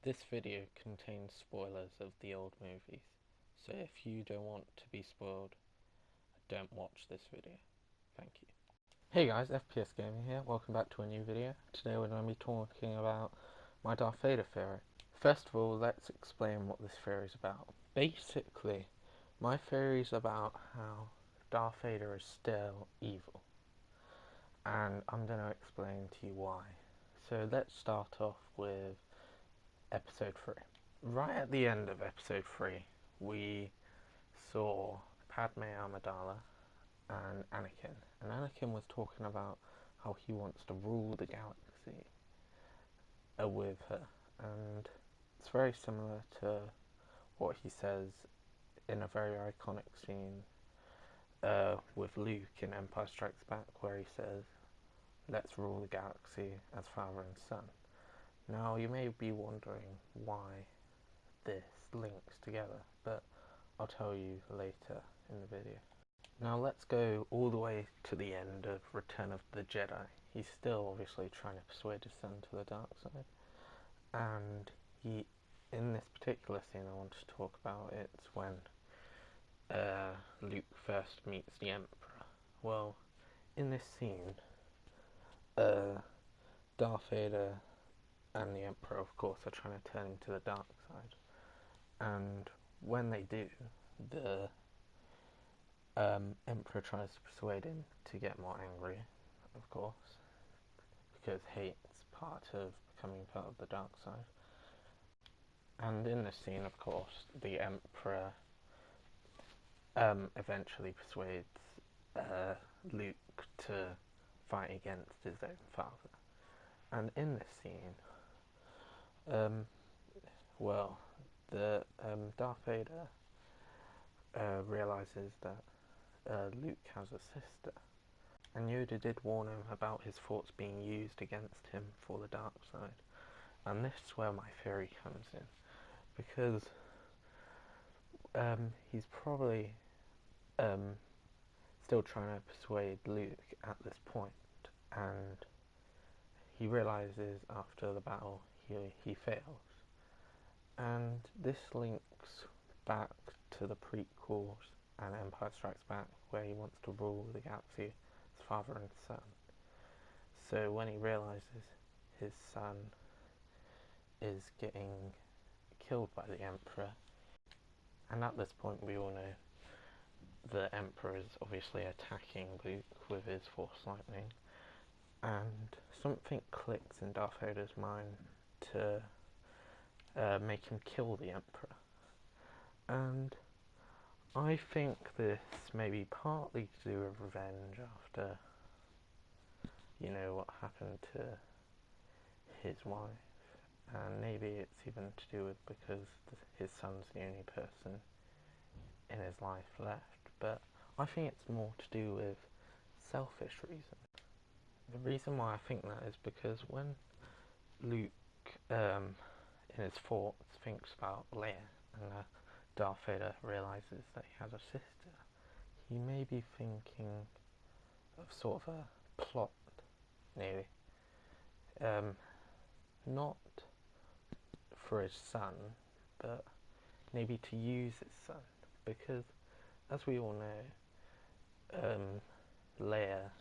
This video contains spoilers of the old movies, so if you don't want to be spoiled, don't watch this video. Thank you. Hey guys, FPS Gaming here, welcome back to a new video. Today we're going to be talking about my Darth Vader theory. First of all, let's explain what this theory is about. Basically, my theory is about how Darth Vader is still evil, and I'm going to explain to you why. So let's start off with Episode 3. Right at the end of Episode 3, we saw Padme Amidala and Anakin. And Anakin was talking about how he wants to rule the galaxy with her. And it's very similar to what he says in a very iconic scene with Luke in Empire Strikes Back, where he says, "Let's rule the galaxy as father and son." Now, you may be wondering why this links together, but I'll tell you later in the video. Now let's go all the way to the end of Return of the Jedi. He's still obviously trying to persuade his son to the dark side, and in this particular scene I want to talk about, it's when Luke first meets the Emperor. Well, in this scene, Darth Vader and the Emperor, of course, are trying to turn him to the dark side. And when they do, the Emperor tries to persuade him to get more angry, of course, because hate's part of becoming part of the dark side. And in this scene, of course, the Emperor eventually persuades Luke to fight against his own father. And in this scene, Darth Vader realizes that Luke has a sister, and Yoda did warn him about his thoughts being used against him for the dark side. And this is where my theory comes in, because he's probably still trying to persuade Luke at this point, and he realizes after the battle he fails. And this links back to the prequels and Empire Strikes Back, where he wants to rule the galaxy as father and son. So when he realizes his son is getting killed by the Emperor, and at this point we all know the Emperor is obviously attacking Luke with his Force Lightning, and something clicks in Darth Vader's mind to make him kill the Emperor. And I think this may be partly to do with revenge after, what happened to his wife, and maybe it's even to do with because his son's the only person in his life left, but I think it's more to do with selfish reasons. The reason why I think that is because when Luke, in his thoughts, thinks about Leia, and Darth Vader realizes that he has a sister, he may be thinking of sort of a plot, maybe. Not for his son, but maybe to use his son, because as we all know, Leia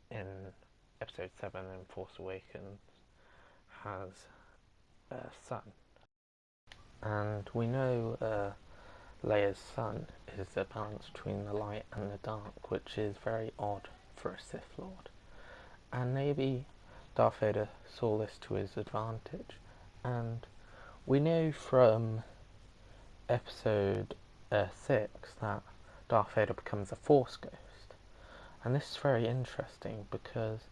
in Episode 7 in Force Awakens has a son, and we know Leia's son is the balance between the light and the dark, which is very odd for a Sith Lord. And maybe Darth Vader saw this to his advantage. And we know from Episode 6 that Darth Vader becomes a Force Ghost. And this is very interesting because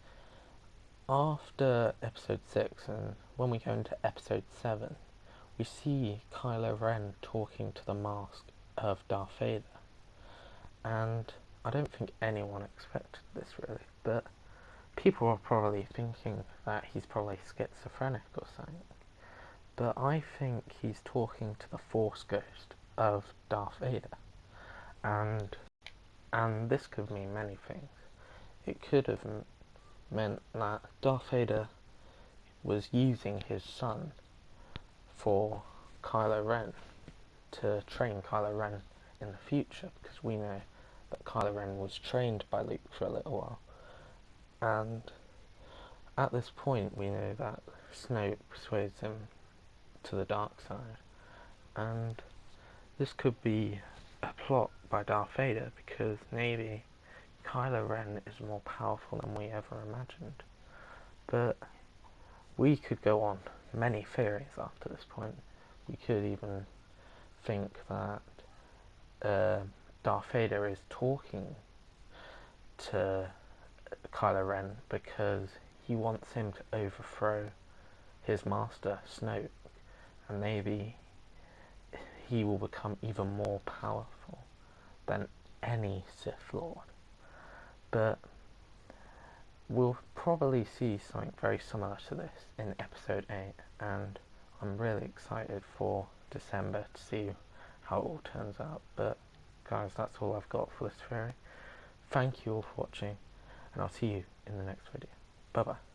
after Episode 6, and when we go into Episode 7, we see Kylo Ren talking to the mask of Darth Vader, and I don't think anyone expected this really, but people are probably thinking that he's probably schizophrenic or something, but I think he's talking to the Force Ghost of Darth Vader, and this could mean many things. It could have meant that Darth Vader was using his son for Kylo Ren to train Kylo Ren in the future, because we know that Kylo Ren was trained by Luke for a little while, and at this point we know that Snoke persuades him to the dark side, and this could be a plot by Darth Vader, because maybe Kylo Ren is more powerful than we ever imagined. But we could go on many theories after this point. We could even think that Darth Vader is talking to Kylo Ren because he wants him to overthrow his master Snoke, and maybe he will become even more powerful than any Sith Lord. But we'll probably see something very similar to this in episode 8, and I'm really excited for December to see how it all turns out. But guys, that's all I've got for this theory. Thank you all for watching, and I'll see you in the next video. Bye bye.